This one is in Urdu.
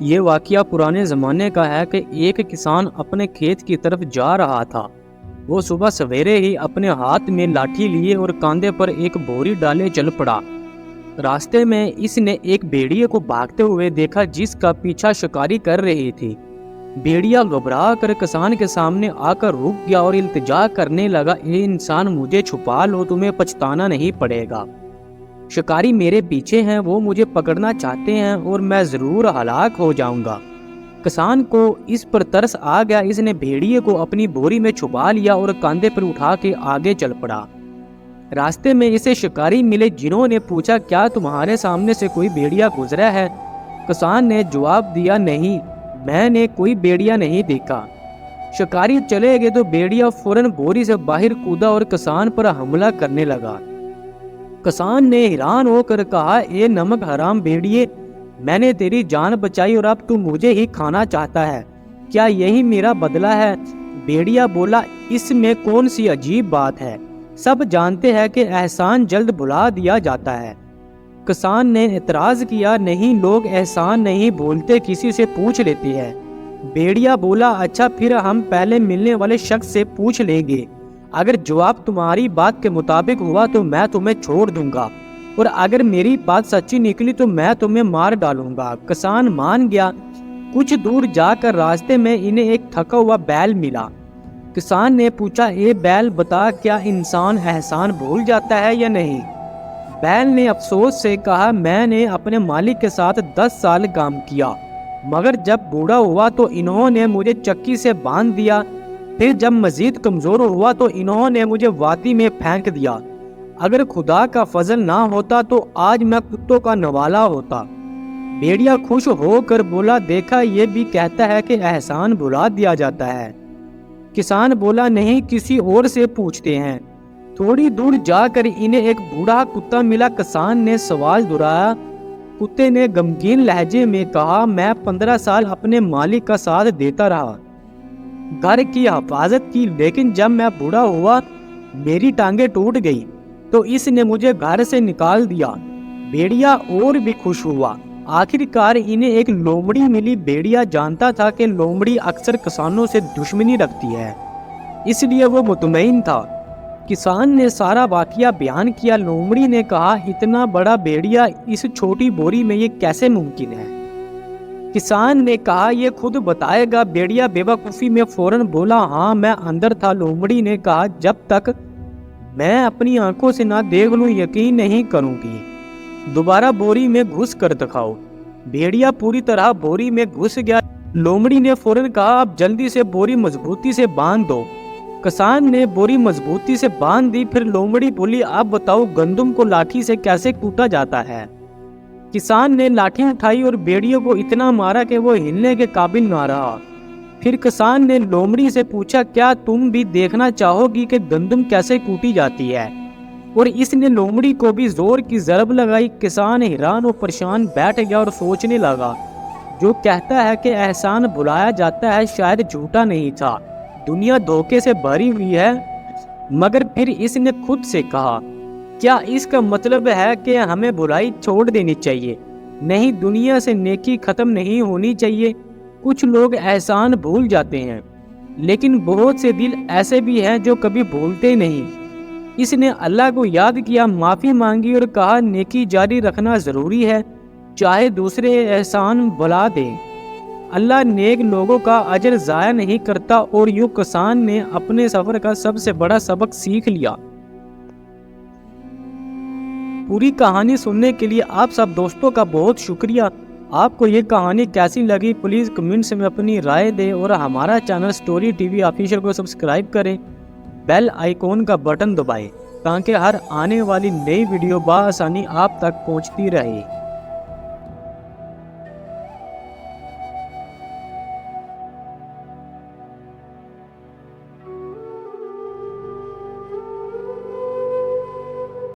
یہ واقعہ پرانے زمانے کا ہے کہ ایک کسان اپنے کھیت کی طرف جا رہا تھا۔ وہ صبح سویرے ہی اپنے ہاتھ میں لاٹھی لیے اور کاندھے پر ایک بوری ڈالے چل پڑا۔ راستے میں اس نے ایک بھیڑیے کو بھاگتے ہوئے دیکھا جس کا پیچھا شکاری کر رہی تھی۔ بھیڑیا گھبرا کر کسان کے سامنے آ کر رک گیا اور التجا کرنے لگا، اے انسان مجھے چھپا لو، تمہیں پچھتانا نہیں پڑے گا۔ شکاری میرے پیچھے ہیں، وہ مجھے پکڑنا چاہتے ہیں اور میں ضرور ہلاک ہو جاؤں گا۔ کسان کو اس پر ترس آ گیا، اس نے بھیڑیے کو اپنی بوری میں چھپا لیا اور کاندھے پر اٹھا کے آگے چل پڑا۔ راستے میں اسے شکاری ملے جنہوں نے پوچھا، کیا تمہارے سامنے سے کوئی بھیڑیا گزرا ہے؟ کسان نے جواب دیا، نہیں، میں نے کوئی بھیڑیا نہیں دیکھا۔ شکاری چلے گئے تو بھیڑیا فوراً بوری سے باہر کودا اور کسان پر حملہ کرنے لگا۔ کسان نے حیران ہو کر کہا، اے نمک حرام بھیڑیے، میں نے تیری جان بچائی اور اب تو مجھے ہی کھانا چاہتا ہے، کیا یہی میرا بدلہ ہے؟ بھیڑیا بولا، اس میں کون سی عجیب بات ہے، سب جانتے ہیں کہ احسان جلد بھلا دیا جاتا ہے۔ کسان نے اعتراض کیا، نہیں، لوگ احسان نہیں بھولتے، کسی سے پوچھ لیتے ہیں۔ بھیڑیا بولا، اچھا پھر ہم پہلے ملنے والے شخص سے پوچھ لیں گے، اگر جواب تمہاری بات کے مطابق ہوا تو میں تمہیں چھوڑ دوں گا، اور اگر میری بات سچی نکلی تو میں تمہیں مار ڈالوں گا۔ کسان مان گیا۔ کچھ دور جا کر راستے میں انہیں ایک تھکا ہوا بیل ملا۔ کسان نے پوچھا، اے بیل بتا، کیا انسان احسان بھول جاتا ہے یا نہیں؟ بیل نے افسوس سے کہا، میں نے اپنے مالک کے ساتھ 10 سال کام کیا، مگر جب بوڑھا ہوا تو انہوں نے مجھے چکی سے باندھ دیا، پھر جب مزید کمزور ہوا تو انہوں نے مجھے وادی میں پھینک دیا۔ اگر خدا کا فضل نہ ہوتا تو آج میں کتوں کا نوالا ہوتا۔ بھیڑیا خوش ہو کر بولا، دیکھا، یہ بھی کہتا ہے کہ احسان بھلا دیا جاتا ہے۔ کسان بولا، نہیں، کسی اور سے پوچھتے ہیں۔ تھوڑی دور جا کر انہیں ایک بوڑھا کتا ملا۔ کسان نے سوال دہرایا۔ کتے نے غمگین لہجے میں کہا، میں 15 سال اپنے مالک کا ساتھ دیتا رہا، گھر کی حفاظت کی، لیکن جب میں بوڑھا ہوا میری ٹانگیں ٹوٹ گئی تو اس نے مجھے گھر سے نکال دیا۔ بھیڑیا اور بھی خوش ہوا۔ آخر کار انہیں ایک لومڑی ملی۔ بھیڑیا جانتا تھا کہ لومڑی اکثر کسانوں سے دشمنی رکھتی ہے، اس لیے وہ مطمئن تھا۔ کسان نے سارا واقعہ بیان کیا۔ لومڑی نے کہا، اتنا بڑا بھیڑیا اس چھوٹی بوری میں، یہ کیسے ممکن ہے؟ کسان نے کہا، یہ خود بتائے گا۔ بھیڑیا بے وقوفی میں فوراً بولا، ہاں، میں اندر تھا۔ لومڑی نے کہا، جب تک میں اپنی آنکھوں سے نہ دیکھ لوں یقین نہیں کروں گی، دوبارہ بوری میں گھس کر دکھاؤ۔ بھیڑیا پوری طرح بوری میں گھس گیا۔ لومڑی نے فوراً کہا، اب جلدی سے بوری مضبوطی سے باندھ دو۔ کسان نے بوری مضبوطی سے باندھ دی۔ پھر لومڑی بولی، اب بتاؤ، گندم کو لاٹھی سے کیسے کوٹا جاتا ہے؟ کسان نے لاٹھی اٹھائی اور بھیڑیے کو اتنا مارا کہ وہ ہلنے کے قابل نہ رہا۔ پھر کسان نے لومڑی سے پوچھا، کیا تم بھی دیکھنا چاہو گی کہ گندم کیسے کوٹی جاتی ہے؟ اور اس نے لومڑی کو بھی زور کی ضرب لگائی۔ کسان حیران و پریشان بیٹھ گیا اور سوچنے لگا، جو کہتا ہے کہ احسان بھلایا جاتا ہے شاید جھوٹا نہیں تھا، دنیا دھوکے سے بھری ہوئی ہے۔ مگر پھر اس نے خود سے کہا، کیا اس کا مطلب ہے کہ ہمیں برائی چھوڑ دینی چاہیے؟ نہیں، دنیا سے نیکی ختم نہیں ہونی چاہیے۔ کچھ لوگ احسان بھول جاتے ہیں، لیکن بہت سے دل ایسے بھی ہیں جو کبھی بھولتے نہیں۔ اس نے اللہ کو یاد کیا، معافی مانگی اور کہا، نیکی جاری رکھنا ضروری ہے، چاہے دوسرے احسان بھلا دیں۔ اللہ نیک لوگوں کا اجر ضائع نہیں کرتا۔ اور یوں کسان نے اپنے سفر کا سب سے بڑا سبق سیکھ لیا۔ پوری کہانی سننے کے لیے آپ سب دوستوں کا بہت شکریہ۔ آپ کو یہ کہانی کیسی لگی پلیز کمنٹس میں اپنی رائے دیں، اور ہمارا channel story T V official کو سبسکرائب کریں، بیل آئیکن کا بٹن دبائیں تاکہ ہر آنے والی نئی ویڈیو بآسانی آپ تک پہنچتی رہے۔